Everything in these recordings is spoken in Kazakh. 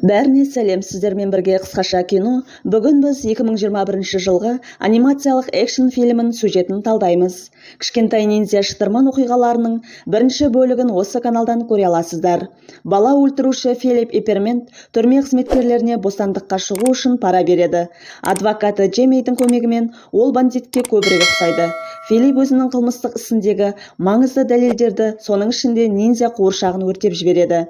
Бәріне сәлем, сіздермен бірге қысқаша кино. Бүгін біз 2021 жылғы анимациялық экшн фильмін сюжетін талдаймыз. Кішкентай ниндзя шытырман оқиғаларының бірінші бөлігін осы каналдан көре аласыздар. Бала өлтіруші Филипп Иппермент түрме қызметкерлеріне бостандыққа шығу үшін пара береді. Адвокаты Джеймидің көмегімен ол бандитке көбірек ұқсайды. Филипп өзінің қылмыстық ісіндегі маңызды дәлелдерді, соның ішінде ниндзя қуыршағын өртеп жібереді.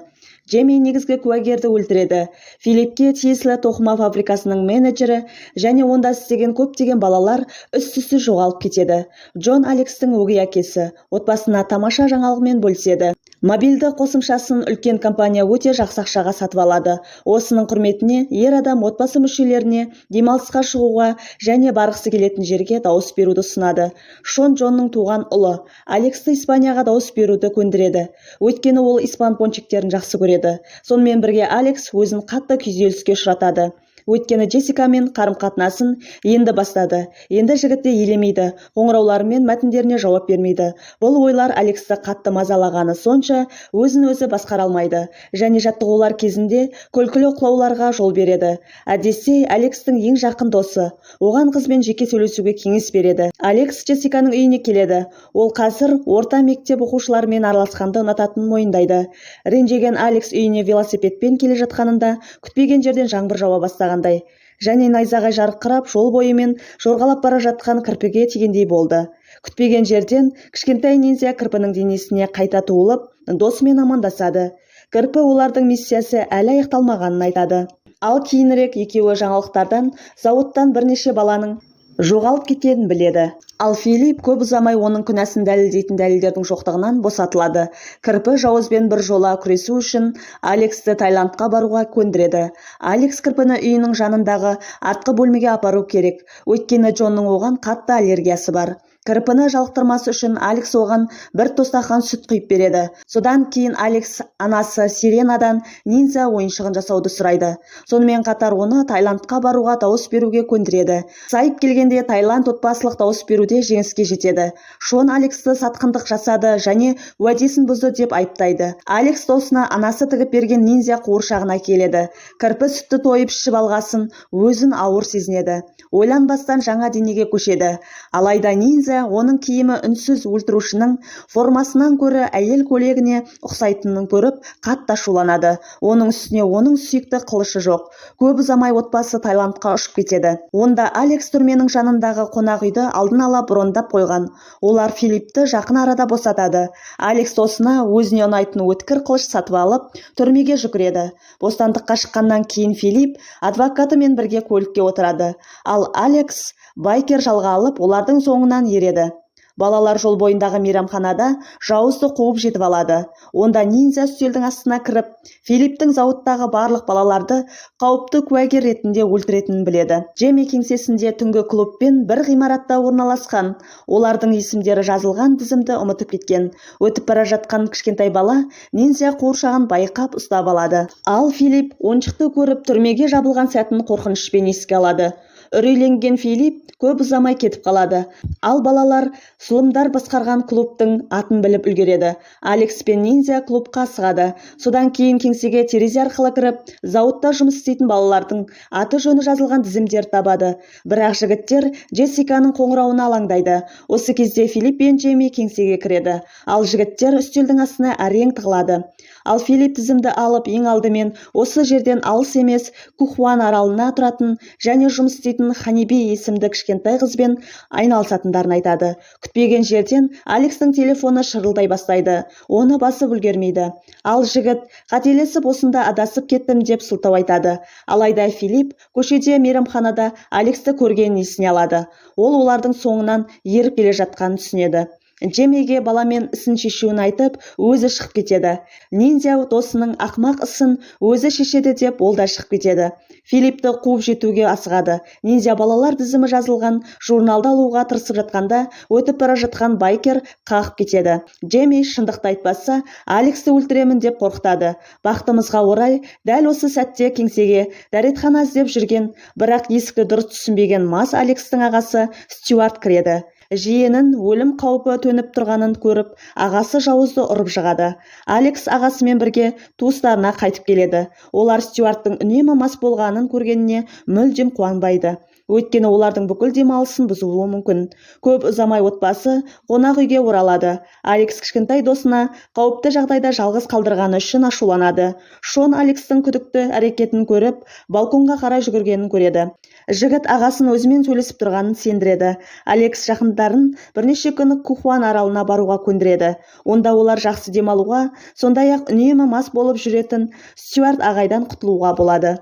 Джейми негізгі куәгерді өлтіреді. Филиппке тиесілі тоқыма фабрикасының менеджері және онда істеген көптеген балалар із-түзсіз жоғалып кетеді. Джон Алекстің өгей әкесі отбасына тамаша жаңалығымен бөліседі. Мобильді қосымшасын үлкен компания өте жақсы ақшаға сатып алады. Осының құрметіне ер адам отбасы мүшелеріне демалысқа шығуға және барғысы келетін жерге дауыс беруді ұсынады. Шон Джонның туған ұлы Алексті Испанияға дауыс беруді көндіреді. Өйткені ол испан пончиктерін жақсы көреді. Сонымен бірге Алекс өзін қатты күйзеліске ұшыратады. Өйткені Джессикамен қарым-қатынасын енді бастады. Енді жігітті елемейді, қоңырауларымен мәтіндеріне жауап бермейді. Бұл ойлар Алексті қатты мазалағаны сонша өзін өзі басқара алмайды және жаттығулар кезінде күлкілі құлауларға жол береді. Әдетте Алексттің ең жақын досы оған қызбен жеке сөйлесуге кеңес береді. Алекс Джессиканың үйіне келеді. Ол қазір орта мектеп оқушыларымен араласқанды ұнататынын мойындайды. Ренжіген Алекс үйіне велосипедпен келе жатқанында күтпеген жерден жаңбыр жауа бастаған және найзағай жарқырап жол бойымен жорғалап бара жатқан кірпіге тигендей болды. Күтпеген жерден кішкентай ниндзя кірпінің денесіне қайта туылып, досымен амандасады. Кірпі олардың миссиясы әлі аяқталмағанын айтады. Ал кейінірек екеуі жаңалықтардан зауыттан бірнеше баланың жоғалып кеткенін біледі. Ал Филипп көп ұзамай оның күнәсін дәлелдейтін дәлелдердің жоқтығынан босатылады. Кірпі жауызбен бір жола күресу үшін Алексті Таиландқа баруға көндіреді. Алекс кірпіні үйінің жанындағы артқы бөлмеге апару керек, өйткені Джонның оған қатты аллергиясы бар. Кірпіні жалықтырмас үшін Алекс оған бір тостақан сүт құйып береді. Содан кейін Алекс анасы Сиренадан ниндзя ойыншығын жасауды сұрайды. Сонымен қатар оны Таиландқа баруға дауыс беруге көндіреді. Сайып келгенде Таиланд отбасылық дауыс беруде жеңіске жетеді. Шон Алексті сатқындық жасады және уәдесін бұзды деп айыптайды. Алекс досына анасы тігіп берген ниндзя қуыршағын әкеледі. Кірпі сүтті тойып ішіп алғасын өзін ауыр сезінеді. Ойланбастан жаңа денеге көшеді. Алайда ниндзя оның киімі үнсіз өлтірушінің формасынан көрі әйел көйлегіне ұқсайтынын көріп қатты ашуланады. Оның үстіне оның сүйікті қылышы жоқ. Көп ұзамай отбасы Таиландқа ұшып кетеді. Онда Алекс түрменің жанындағы қонақ үйді алдын ала брондап қойған. Олар Филиппті жақын арада босатады. Алекс досына өзіне ұнайтын өткір қылыш сатып алып, түрмеге жүгіреді. Бостандыққа шыққаннан кейін Филипп адвокатымен бірге көлікке отырады. Ал Алекс байкер жалға алып, олардың соңынан ереді. Балалар жол бойындағы мейрамханада жауызды қуып жетіп алады. Онда ниндзя үстелдің астына кіріп, Филипптің зауыттағы барлық балаларды қауіпті куәгер ретінде өлтіретінін біледі. Джейми кеңсесінде түнгі клубпен бір ғимаратта орналасқан. Олардың есімдері жазылған тізімді ұмытып кеткен. Өтіп бара жатқан кішкентай бала ниндзя қуыршағын байқап ұстап алады. Ал Филипп ойыншықты көріп түрмеге жабылған сәтін қорқынышпен еске алады. Үрейленген Филипп көп ұзамай кетіп қалады. Ал балалар зұлымдар басқарған клубтың атын біліп үлгереді. Алекс пен ниндзя клубқа асығады. Содан кейін кеңсеге терезе арқылы кіріп, зауытта жұмыс істейтін балалардың аты жөні жазылған тізімдер табады. Бірақ жігіттер Джессиканың қоңырауына алаңдайды. Осы кезде Филипп пен Джейми кеңсеге кіреді. Ал жігіттер үстелдің астына әрең тығылады. Ал Филипп тізімді алып, ең алдымен осы жерден алыс емес Кухуан аралына тұратын және жұмыс істейтін Ханиби есімді кішкентай қызбен айналысатындарын айтады. Күтпеген жерден Алекстің телефоны шырылдай бастайды. Оны басып үлгермейді. Ал жігіт қателесіп осында адасып кеттім деп сылтау айтады. Алайда Филипп көшеде мейрамханада Алексті көргенін есіне алады. Ол олардың соңынан еріп келе жатқанын түсінеді. Джеймиге баламен ісін шешуін айтып, өзі шығып кетеді. Ниндзя досының ақмақ ісін өзі шешеді деп ол да шығып кетеді. Филиппті қуып жетуге асығады. Ниндзя балалар тізімі жазылған журналды алуға тырысып жатқанда, өтіп бара жатқан байкер қағып кетеді. Джейми шындықты айтпаса, Алексті өлтіремін деп қорқытады. Бақытымызға орай, дәл осы сәтте кеңсеге дәретхана іздеп жүрген, бірақ есікті дұрыс түсінбеген мас Алексттің ағасы Стюарт кіреді. жиенін өлім қаупі төніп тұрғанын көріп, ағасы Жауызды ұрып жығады. Алекс ағасымен бірге туыстарына қайтып келеді. Олар Стюарттың үнемі мас болғанын көргеніне мүлдем қуанбайды. Өйткені олардың бүкіл демалысын бұзуы мүмкін. Көп ұзамай отбасы қонақ үйге оралады. Алекс кішкентай досына қауіпті жағдайда жалғыз қалдырғаны үшін ашуланады. Шон Алекстің күдікті әрекетін көріп, балконға қарай жүгіргенін көреді. Жігіт ағасын өзімен сөйлесіп тұрғанын сендіреді. Алекс жақындарын бірнеше күні Кухуан аралына баруға көндіреді. Онда олар жақсы демалуға, сондай-ақ үнемі мас болып жүретін Стюарт ағайдан құтылуға болады.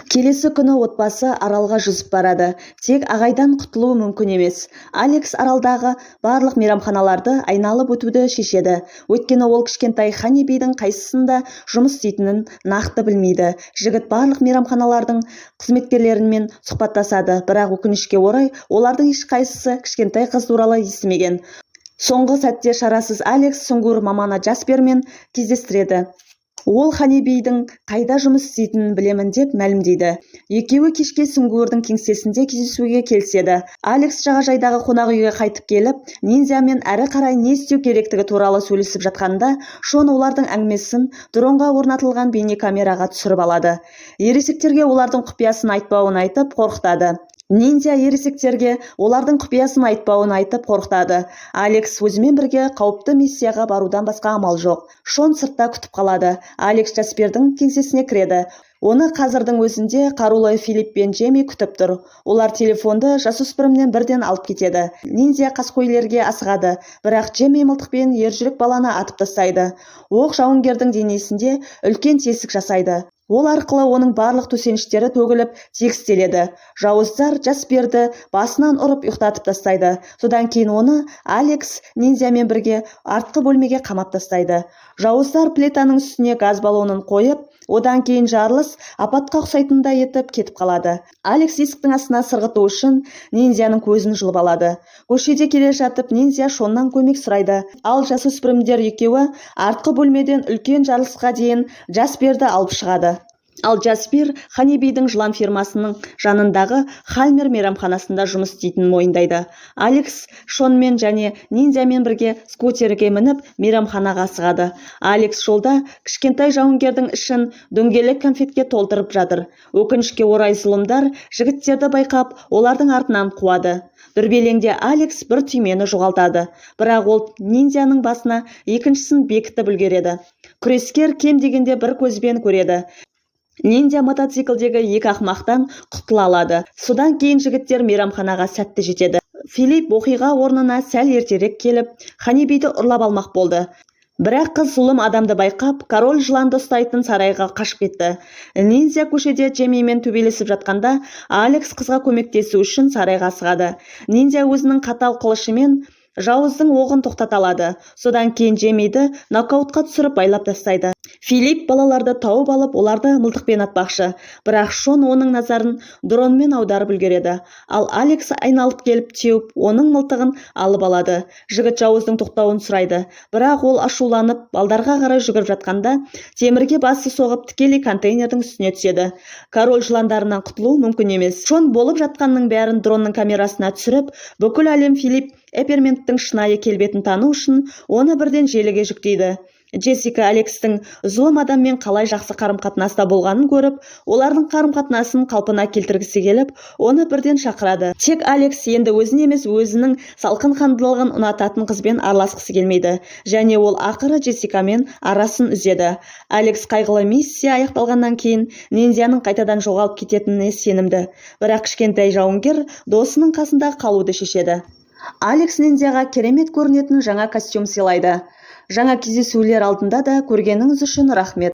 Келесі күні отбасы аралға жүзіп барады. Тек ағайдан құтылу мүмкін емес. Алекс аралдағы барлық мейрамханаларды айналып өтуді шешеді. Өйткені ол кішкентай Ханибидің қайсысында жұмыс істейтінін нақты білмейді. Жігіт барлық мейрамханалардың қызметкерлерімен сұхбаттасады, бірақ өкінішке орай олардың ешқайсысы кішкентай қыз туралы естімеген. Соңғы сәтте шарасыз Алекс сүңгуір маманы Джаспермен кездестіреді. Ол Ханибидің қайда жұмыс істейтінін білемін деп мәлімдейді. Екеуі кешке сүңгуірдің кеңсесінде кездесуге келіседі. Алекс жағажайдағы қонақ үйге қайтып келіп, ниндзямен әрі қарай не істеу керектігі туралы сөйлесіп жатқанда, Шон олардың әңгімесін дронға орнатылған бейнекамераға түсіріп алады. Ересектерге олардың құпиясын айтпауын айтып қорқытады. Ниндзя ересектерге олардың құпиясын айтпауын айтып қорқытады. Алекс өзімен бірге қауіпті миссияға барудан басқа амал жоқ. Шон сыртта күтіп қалады. Алекс Джаспердің кеңсесіне кіреді. Оны қазірдің өзінде қарулы Филипп пен Джейми күтіп тұр. Олар телефонды жасөспірімнен бірден алып кетеді. Ниндзя қаскөйлерге асығады, бірақ Джейми мылтықпен ержүрек баланы атып тастайды. Оқ жауынгердің денесінде үлкен тесік жасайды. Ол арқылы оның барлық төсеніштері төгіліп тегістеледі. Жауыздар Джасперді басынан ұрып ұйықтатып тастайды. Содан кейін оны Алекс ниндзямен бірге артқы бөлмеге қамап тастайды. Жауыздар плитаның үстіне газ баллонын қойып, одан кейін жарылыс апатқа ұқсайтындай етіп кетіп қалады. Алекс есіктің астына сырғыту үшін ниндзяның көзін жұлып алады. Көшеде келе жатып ниндзя Шоннан көмек сұрайды. Ал жасөспірімдер екеуі артқы бөлмеден үлкен жарылысқа дейін Джасперді алып шығады. Ал Джаспер Ханибидің жылан фирмасының жанындағы Хальмер мейрамханасында жұмыс істейтінін мойындайды. Алекс Шонмен және ниндзямен бірге скутерге мініп мейрамханаға асығады. Алекс жолда кішкентай жауынгердің ішін дөңгелек конфетке толтырып жатыр. Өкінішке орай зұлымдар жігіттерді байқап, олардың артынан қуады. Дүрбелеңде Алекс бір түймені жоғалтады, бірақ ол ниндзяның басына екіншісін бекітіп үлгереді. Күрескер кем дегенде бір көзбен көреді. Ниндзя мотоциклдегі екі ақымақтан құтыла алады. Содан кейін жігіттер мейрамханаға сәтті жетеді. Филипп оқиға орнына сәл ертерек келіп, Ханибиді ұрлап алмақ болды. Бірақ қыз зұлым адамды байқап, король жыланды ұстайтын сарайға қашып кетті. Ниндзя көшеде Джеймимен төбелесіп жатқанда, Алекс қызға көмектесу үшін сарайға асығады. Ниндзя өзінің қатал қылышымен жауыздың оғын тоқтата алады. Содан кейін Джеймиді нокаутқа түсіріп байлап тастайды. Филипп балаларды тауып алып, оларды мылтықпен атпақшы, бірақ Шон оның назарын дронмен аударып үлгереді. Ал Алекс айналып келіп теуіп, оның мылтығын алып алады. Жігіт жауыздың тоқтауын сұрайды, бірақ ол ашуланып, балдарға қарай жүгіріп жатқанда, темірге басы соғып, тікелей контейнердің үстіне түседі. Король жыландарынан құтылу мүмкін емес. Шон болып жатқанның бәрін дронның камерасына түсіріп, бүкіл әлем Филипп Эперменттің шынайы келбетін тану үшін оны бірден желіге жүктейді. Джессика Алекстің зұлым адаммен қалай жақсы қарым-қатынаста болғанын көріп, олардың қарым-қатынасын қалпына келтіргісі келіп, оны бірден шақырады. Тек Алекс енді өзін емес, өзінің салқын қандылығын ұнататын қызбен араласқысы келмейді, және ол ақыры Джессикамен арасын үзеді. Алекс қайғылы миссия аяқталғаннан кейін ниндзяның қайтадан жоғалып кететініне сенімді, бірақ кішкентай жауынгер досының қасында қалуды шешеді. Алекс ниндзяға керемет көрінетін жаңа костюм сыйлайды. Жаңа кездесулер алдында да көргеніңіз үшін рахмет.